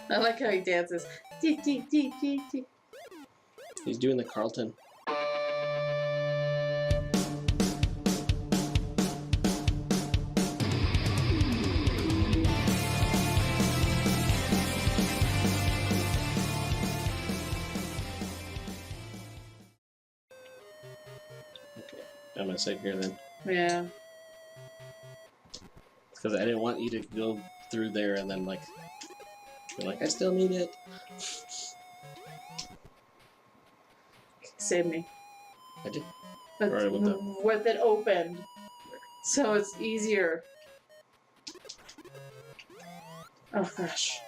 I like how he dances. Dee, dee, dee, dee, dee. He's doing the Carlton. Okay, I'm gonna save here then. Yeah. Because I didn't want you to go through there and then like, you're like, I still need it. Save me. I did. But Alright, with it opened. So it's easier. Oh gosh.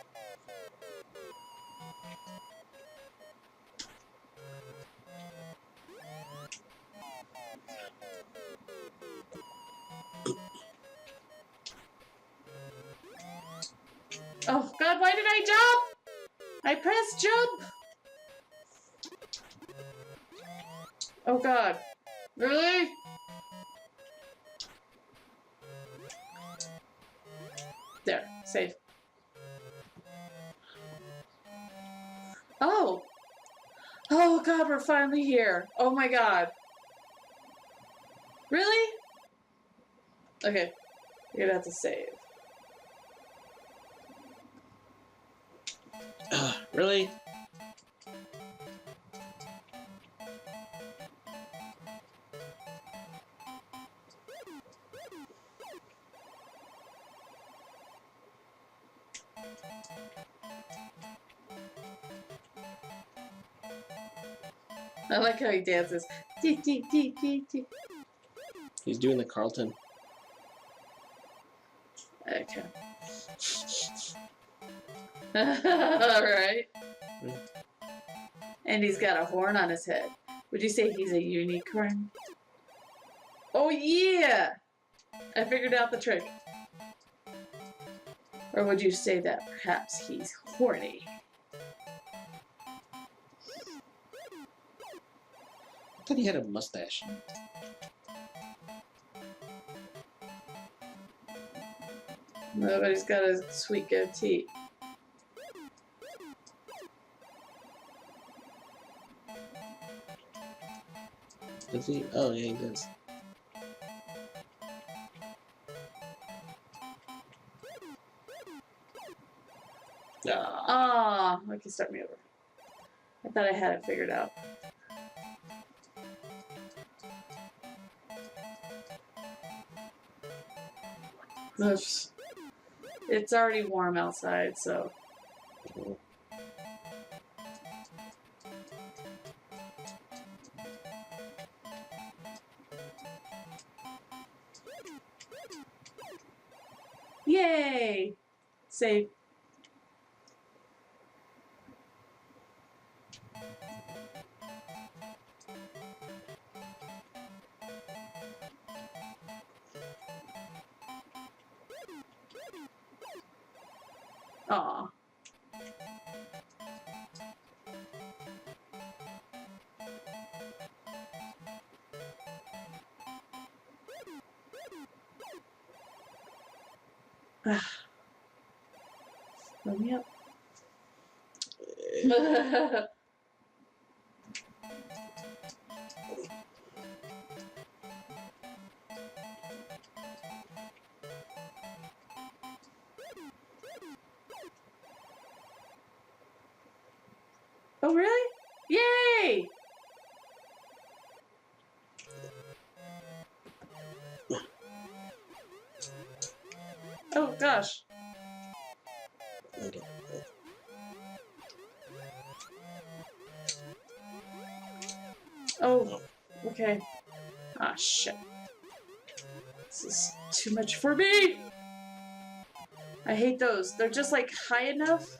Oh god, why did I jump? I pressed jump! Oh god. Really? There, safe. Oh! Oh god, we're finally here. Oh my god. Really? Okay. You're gonna have to save. Really? I like how he dances. Dee, dee, dee, dee, dee. He's doing the Carlton. Okay. Alright. And he's got a horn on his head. Would you say he's a unicorn? Oh yeah! I figured out the trick. Or would you say that perhaps he's horny? I thought he had a mustache. Nobody's got a sweet goatee. Does he? Oh, yeah, he does. Ah, okay, start me over. I thought I had it figured out. Oops. It's already warm outside, so. Yay! Save. Aw. Let me up. Oh, really? Yay! Oh, gosh. Okay. Oh, okay. Ah, shit. This is too much for me! I hate those. They're just, like, high enough.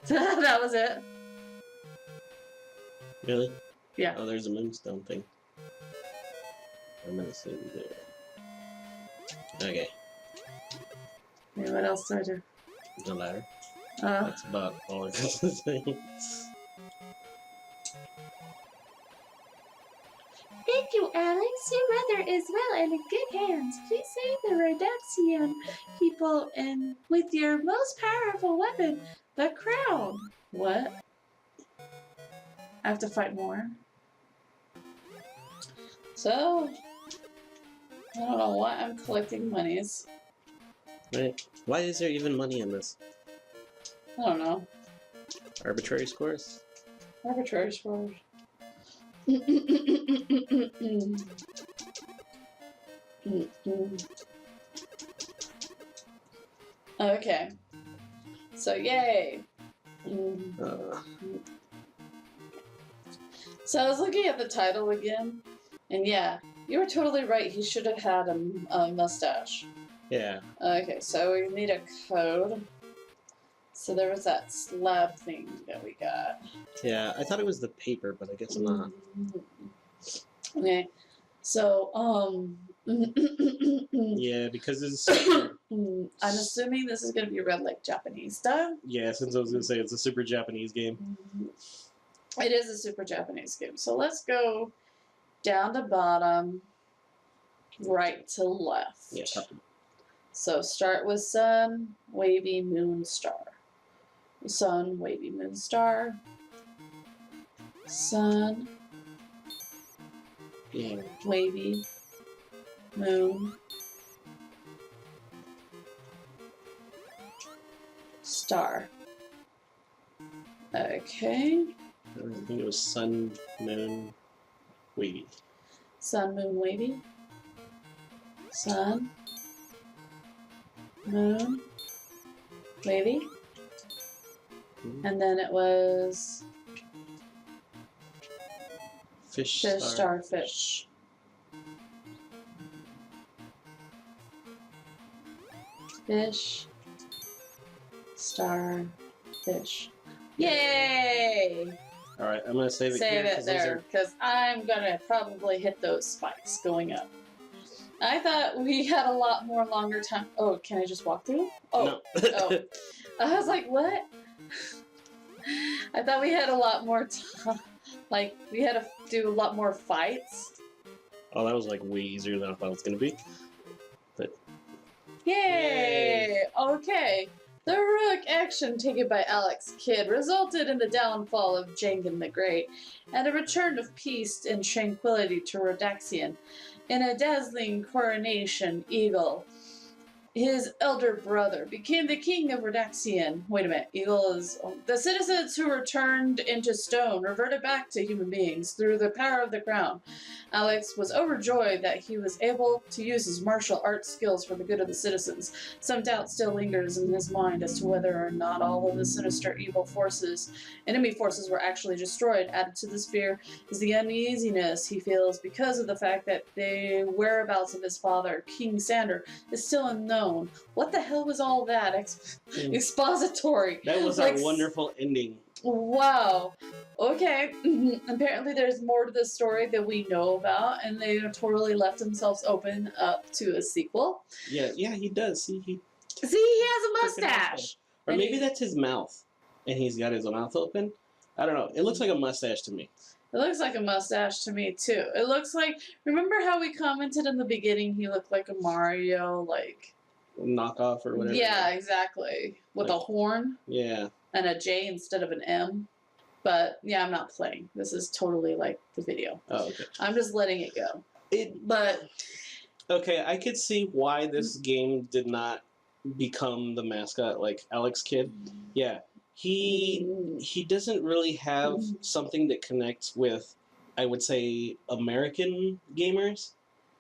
That was it. Really? Yeah. Oh, there's a moonstone thing. I'm gonna save you there. Okay. Okay, what else do I do? The ladder. That's about all I can say. Thank you, Alex. Your mother is well and in good hands. Please save the Reduxian people and with your most powerful weapon, the crown. What? I have to fight more. So, I don't know why I'm collecting monies. Right. Why is there even money in this? I don't know. Arbitrary scores? Arbitrary scores. Okay. So, yay. So I was looking at the title again, and yeah, you were totally right. He should have had a mustache. Yeah. Okay, so we need a code. So there was that slab thing that we got. Yeah, I thought it was the paper, but I guess not. Okay, so Yeah, because it's. I'm assuming this is gonna be read like Japanese style. Yeah, since I was gonna say it's a super Japanese game. It is a super Japanese game. So let's go down to bottom, right to left. Yeah. So start with sun, wavy, moon, star. Sun, wavy, moon, star. Sun, Yeah. wavy, moon, star. Okay. I think it was sun, moon, wavy. Sun, moon, wavy. Sun, moon, wavy. And then it was Fish, fish, star, fish. Fish, star, fish. Yay! Alright, I'm gonna save it Save here. it there, because I'm gonna probably hit those spikes going up. I thought we had a lot more longer time. Oh, can I just walk through? Oh, No. oh. I was like, what? I thought we had a lot more time. Like, we had to do a lot more fights. Oh, that was like way easier than I thought it was gonna be. But Yay! Okay. The heroic action taken by Alex Kidd resulted in the downfall of Janken the Great and a return of peace and tranquility to Reduxian. In a dazzling coronation, Eagle, his elder brother, became the king of Reduxian. Wait a minute, Eagle is... The citizens who were turned into stone reverted back to human beings through the power of the crown. Alex was overjoyed that he was able to use his martial arts skills for the good of the citizens. Some doubt still lingers in his mind as to whether or not all of the sinister evil forces, enemy forces, were actually destroyed. Added to this fear is the uneasiness he feels because of the fact that the whereabouts of his father, King Sander, is still unknown. What the hell was all that expository? that was Like, a wonderful ending. Wow. Okay. Apparently there's more to this story that we know about, and they totally left themselves open up to a sequel. Yeah, he does. See, he has a mustache. Or maybe that's his mouth, and he's got his mouth open. I don't know. It looks like a mustache to me. It looks like a mustache to me, too. It looks like... Remember how we commented in the beginning he looked like a Mario, like... knockoff or whatever. Yeah, exactly. With a horn. Yeah. And a J instead of an M. But, yeah, I'm not playing. This is totally like the video. Oh, okay. I'm just letting it go. But... Okay, I could see why this game did not become the mascot like Alex Kidd. Yeah. He doesn't really have something that connects with, I would say, American gamers.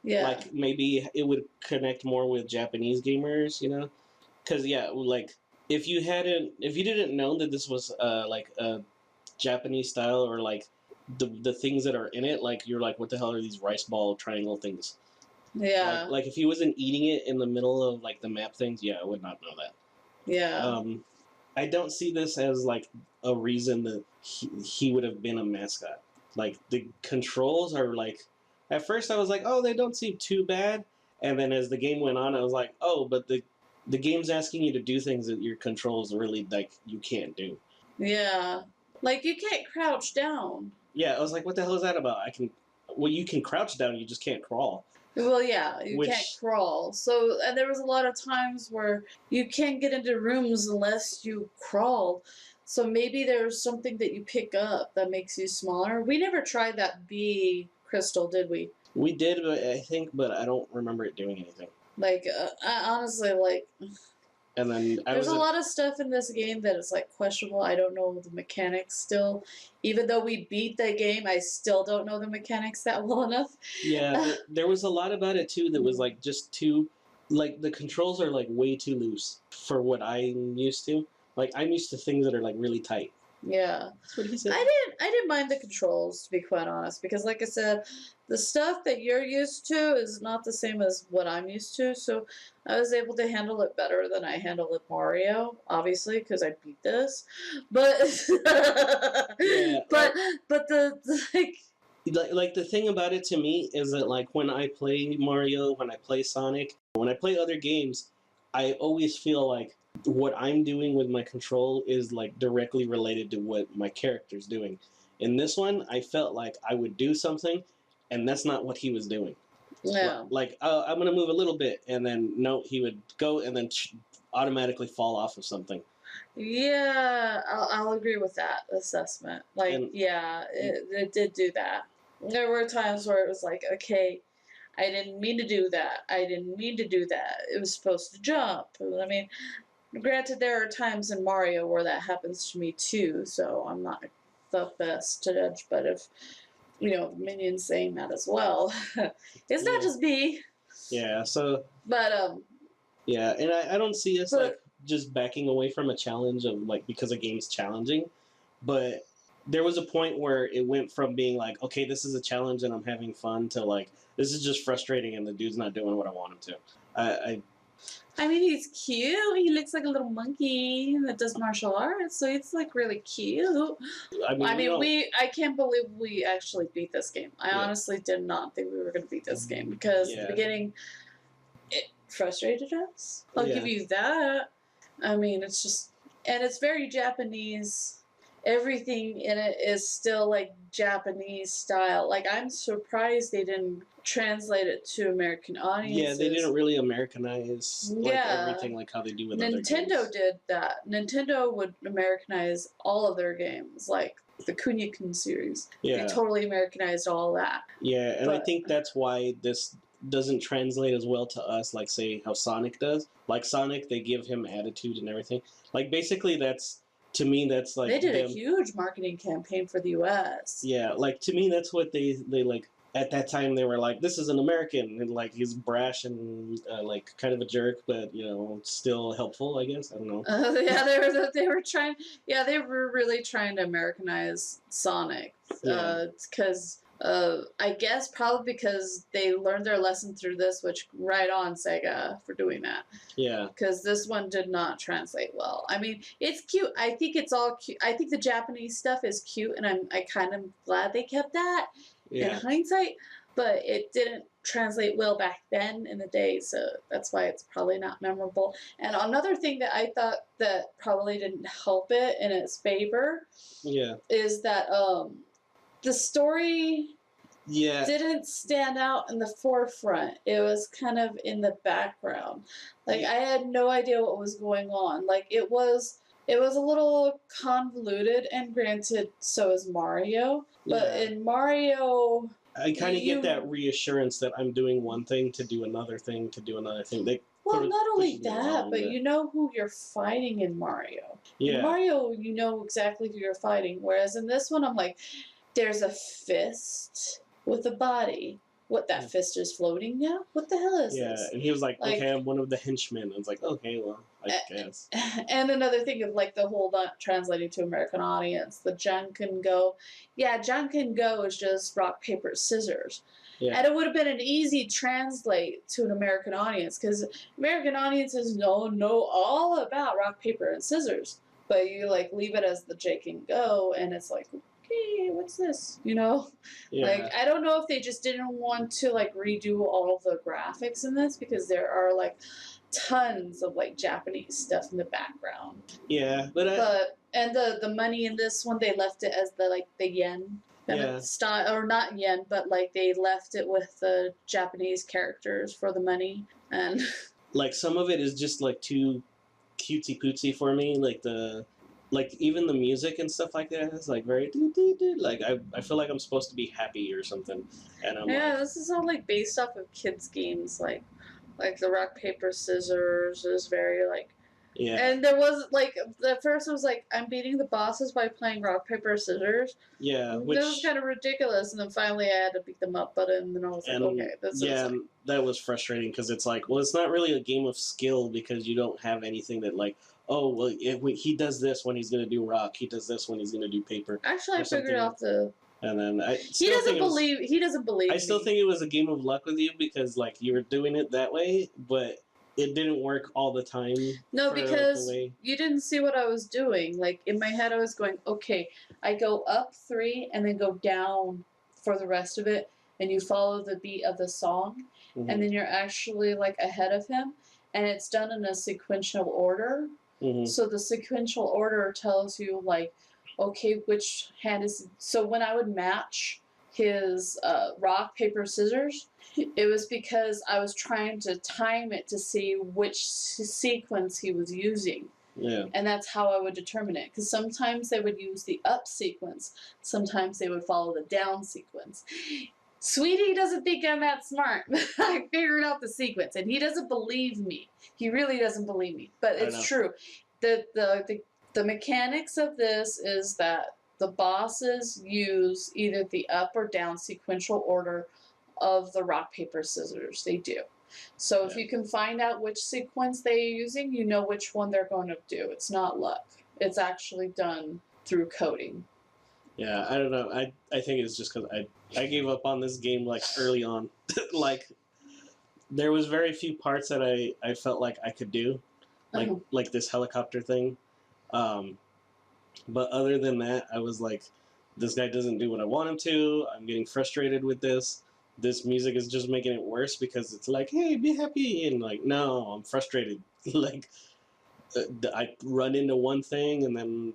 Yeah. Like, maybe it would connect more with Japanese gamers, you know? Because, yeah, like, if you didn't know that this was, like, a Japanese style, or, like, the things that are in it, like, you're like, what the hell are these rice ball triangle things? Yeah. Like if he wasn't eating it in the middle of, like, the map things, yeah, I would not know that. Yeah. I don't see this as, like, a reason that he would have been a mascot. Like, the controls are, like... At first I was like, oh, they don't seem too bad. And then as the game went on, I was like, oh, but the game's asking you to do things that your controls really, like, you can't do. Yeah. Like, you can't crouch down. Yeah, I was like, what the hell is that about? Well, you can crouch down, you just can't crawl. Well, yeah, you can't crawl. So, and there was a lot of times where you can't get into rooms unless you crawl. So maybe there's something that you pick up that makes you smaller. We never tried that bee crystal, did we? We did, I think, but I don't remember it doing anything. Like, I honestly, like... And then there's a lot of stuff in this game that is like questionable. I don't know the mechanics still. Even though we beat the game, I still don't know the mechanics that well enough. Yeah, there was a lot about it too that was like just too, like the controls are like way too loose for what I'm used to. Like I'm used to things that are like really tight. Yeah. That's what he said. I didn't mind the controls, to be quite honest, because like I said, the stuff that you're used to is not the same as what I'm used to, so I was able to handle it better than I handled it Mario, obviously, because I beat this. But Yeah, but the like the thing about it to me is that like when I play Mario, when I play Sonic, when I play other games, I always feel like what I'm doing with my control is like directly related to what my character's doing. In this one, I felt like I would do something, and that's not what he was doing. yeah. Like I'm gonna move a little bit, and then no, he would go and then automatically fall off of something. Yeah, I'll agree with that assessment. Like, And yeah, it did do that. There were times where it was like, okay, I didn't mean to do that. I didn't mean to do that. It was supposed to jump. I mean, granted, there are times in Mario where that happens to me too, so I'm not the best to judge, but if, you know, Minion's saying that as well, it's not just me. yeah, so. But, Yeah, and I don't see us like just backing away from a challenge of like because a game's challenging, but there was a point where it went from being like, okay, this is a challenge and I'm having fun to like this is just frustrating and the dude's not doing what I want him to. I mean, he's cute. He looks like a little monkey that does martial arts, so it's like really cute. I can't believe we actually beat this game. I honestly did not think we were going to beat this game because at the beginning, it frustrated us. I'll give you that. I mean, it's just, and it's very Japanese. Everything in it is still like Japanese style. Like, I'm surprised they didn't translate it to American audiences. Yeah, they didn't really Americanize like everything like how they do with other games. Nintendo did that. Nintendo would Americanize all of their games, like the Kunio-kun series. Yeah. They totally Americanized all that. Yeah, and I think that's why this doesn't translate as well to us, like say how Sonic does. Like Sonic, they give him attitude and everything. Like basically that's to me that's like they did a huge marketing campaign for the US. Yeah, like to me that's what they like at that time they were like, this is an American and like he's brash and like kind of a jerk, but you know still helpful, I guess. I don't know. Yeah, they were trying. Yeah, they were really trying to Americanize Sonic because. I guess probably because they learned their lesson through this, which right on Sega for doing that. Yeah. Because this one did not translate well. I mean, it's cute. I think it's all cute. I think the Japanese stuff is cute, and I kind of glad they kept that in hindsight. But it didn't translate well back then in the day, so that's why it's probably not memorable. And another thing that I thought that probably didn't help it in its favor is that the story didn't stand out in the forefront. It was kind of in the background. Like, I had no idea what was going on. Like, it was a little convoluted, and granted, so is Mario. But in Mario... I kind of get that reassurance that I'm doing one thing to do another thing to do another thing. Well, not only that, but you know who you're fighting in Mario. Yeah. In Mario, you know exactly who you're fighting. Whereas in this one, I'm like... there's a fist with a body. What, that fist is floating now? What the hell is this? Yeah, and he was like, okay, I'm one of the henchmen. I was like, okay, well, I guess. And another thing of, like, the whole not translating to American audience, the Janken Go. Yeah, Janken Go is just rock, paper, scissors. Yeah. And it would have been an easy translate to an American audience, because American audiences know all about rock, paper, and scissors. But you, like, leave it as the Janken Go, and it's like... hey, what's this? You know? Yeah. Like, I don't know if they just didn't want to, like, redo all of the graphics in this, because there are, like, tons of, like, Japanese stuff in the background. Yeah, And the money in this one, they left it as the yen kind of style, or not yen, but like they left it with the Japanese characters for the money. And like some of it is just like too cutesy pootsy for me. Like even the music and stuff like that is like very like I feel like I'm supposed to be happy or something, and I'm like, this is all like based off of kids games, like the rock paper scissors is very like. yeah. And there was like at first it was like I'm beating the bosses by playing rock paper scissors. Yeah, which was kind of ridiculous, and then finally I had to beat them up. But then I was like, okay, this is like... that was frustrating because it's like, well, it's not really a game of skill because you don't have anything that like, oh, well, he does this when he's gonna do rock, he does this when he's gonna do paper. Actually, I figured out the. And then he doesn't believe. He doesn't believe. I still think it was a game of luck with you because like you were doing it that way, but it didn't work all the time. No, because you didn't see what I was doing. Like in my head, I was going, okay, I go up 3 and then go down for the rest of it, and you follow the beat of the song, and then you're actually like ahead of him, and it's done in a sequential order. So the sequential order tells you like, okay, which hand is... So when I would match his rock, paper, scissors, it was because I was trying to time it to see which sequence he was using. Yeah. And that's how I would determine it. Because sometimes they would use the up sequence. Sometimes they would follow the down sequence. Sweetie doesn't think I'm that smart. I figured out the sequence. And he doesn't believe me. He really doesn't believe me. But it's true. The mechanics of this is that the bosses use either the up or down sequential order of the rock, paper, scissors. They do. So if you can find out which sequence they're using, you know which one they're going to do. It's not luck. It's actually done through coding. Yeah, I don't know. I think it's just because I gave up on this game like early on. Like there was very few parts that I felt like I could do, like this helicopter thing. But other than that, I was like, this guy doesn't do what I want him to. I'm getting frustrated with this. This music is just making it worse because it's like, hey, be happy. And like, no, I'm frustrated. Like, I run into one thing and then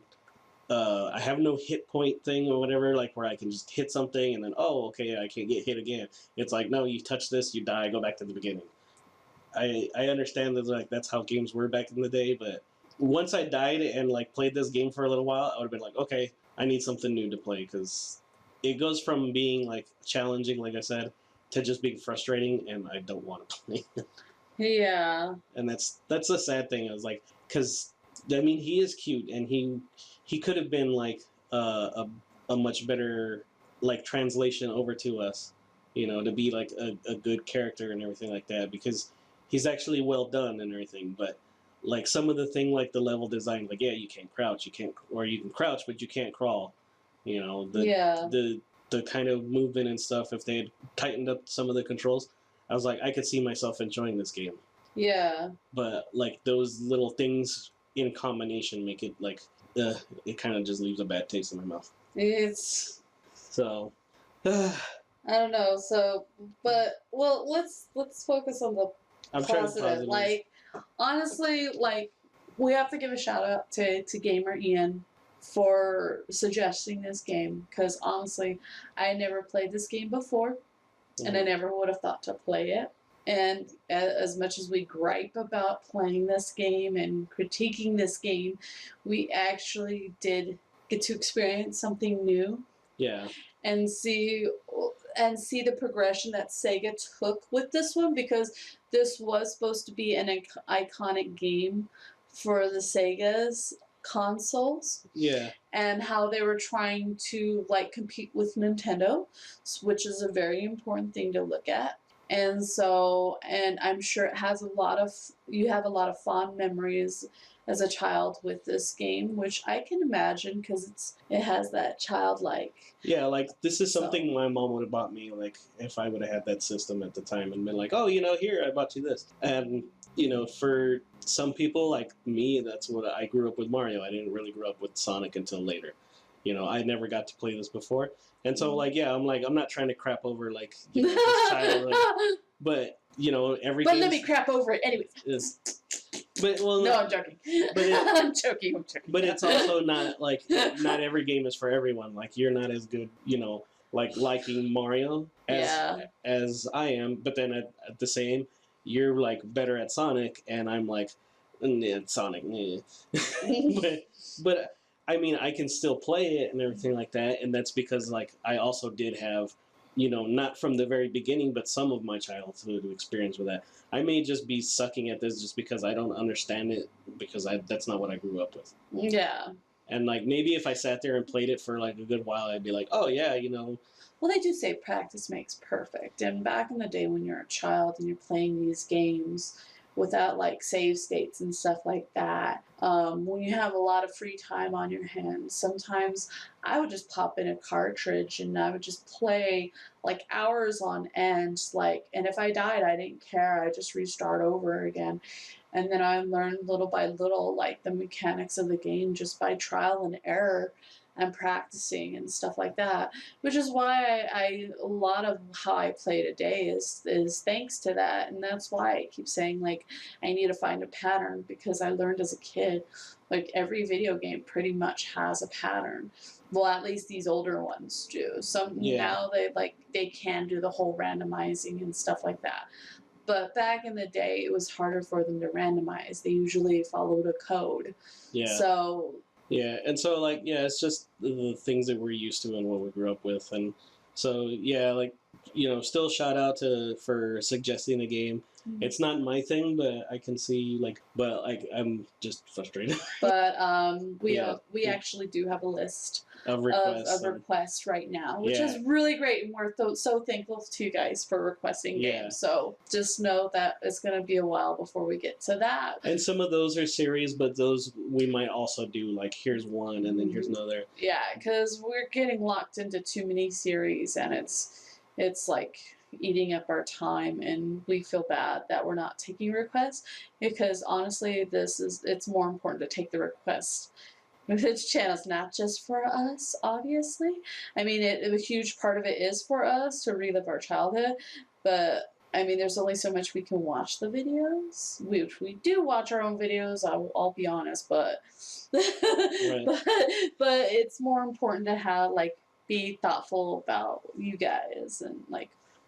I have no hit point thing or whatever, like where I can just hit something and then, oh, okay, I can't get hit again. It's like, no, you touch this, you die, go back to the beginning. I understand that like that's how games were back in the day, but once I died and like played this game for a little while, I would have been like, okay, I need something new to play because it goes from being like challenging, like I said, to just being frustrating, and I don't want to play it. Yeah. And that's the sad thing. I was like, because I mean, he is cute, and he could have been like a much better like translation over to us, you know, to be like a good character and everything like that, because he's actually well done and everything, but. Like some of the thing, like the level design, like you can't crouch, you can crouch, but you can't crawl. You know the kind of movement and stuff. If they had tightened up some of the controls, I was like, I could see myself enjoying this game. Yeah. But like those little things in combination make it like it kind of just leaves a bad taste in my mouth. It's so. I don't know. So, but well, let's focus on the positive. Like. Honestly, like, we have to give a shout out to Gamer Ian for suggesting this game, because honestly, I never played this game before, and I never would have thought to play it. And as much as we gripe about playing this game and critiquing this game, we actually did get to experience something new. Yeah. And see the progression that Sega took with this one, because this was supposed to be an iconic game for the Sega's consoles. Yeah. And how they were trying to like compete with Nintendo, which is a very important thing to look at. And so, and I'm sure it has you have a lot of fond memories as a child with this game, which I can imagine because it has that childlike. Yeah, like this is something my mom would have bought me, like if I would have had that system at the time and been like, oh, here, I bought you this. And, for some people like me, that's what I grew up with Mario. I didn't really grow up with Sonic until later. I never got to play this before. And so I'm not trying to crap over like, this child, but, every But let me crap over it anyways. But well, No, I'm joking. But I'm joking. But it's also not like not every game is for everyone. Like you're not as good, like liking Mario as I am. But then at the same, you're like better at Sonic, and I'm like, Sonic. but I mean, I can still play it and everything like that, and that's because like I also did have, not from the very beginning, but some of my childhood experience with that. I may just be sucking at this just because I don't understand it because that's not what I grew up with. Yeah. And like maybe if I sat there and played it for like a good while, I'd be like, oh yeah, Well, they do say practice makes perfect. And back in the day when you're a child and you're playing these games without like save states and stuff like that, when you have a lot of free time on your hands, sometimes I would just pop in a cartridge and I would just play like hours on end. And if I died, I didn't care. I just restart over again. And then I learned little by little, like the mechanics of the game just by trial and error and practicing and stuff like that, which is why a lot of how I play today is thanks to that. And that's why I keep saying like I need to find a pattern, because I learned as a kid like every video game pretty much has a pattern. Well, at least these older ones do. Now they can do the whole randomizing and stuff like that. But back in the day, it was harder for them to randomize. They usually followed a code. Yeah. So. Yeah, and so like it's just the things that we're used to and what we grew up with, and so like still shout out for suggesting a game. Mm-hmm. It's not my thing, but I can see but I'm just frustrated. But we actually do have a list of requests right now, which is really great, and we're so thankful to you guys for requesting games. So just know that it's going to be a while before we get to that. And some of those are series, but those we might also do like here's one and then here's another. Yeah, because we're getting locked into too many series, and it's like eating up our time, and we feel bad that we're not taking requests, because honestly it's more important to take the requests. This channel's not just for us, obviously. I mean, a huge part of it is for us to relive our childhood, but I mean, there's only so much we can watch the videos. We do watch our own videos, I'll be honest, but right. but it's more important to have be thoughtful about you guys and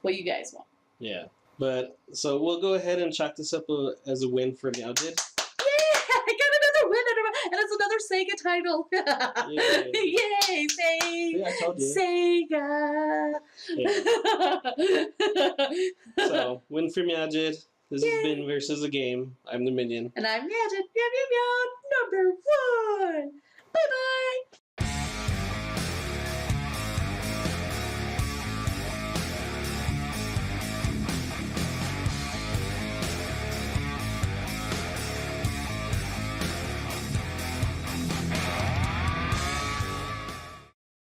what you guys want. Yeah, but so we'll go ahead and chalk this up as a win for Meowgid. I got another win, and it's another Sega title. Yay, Sega! Yeah, I told you. Sega! Yeah. So, win for Meowgid. This has been Versus a Game. I'm the Minion. And I'm Meowgid. Meow, meow, meow, number 1. Bye-bye!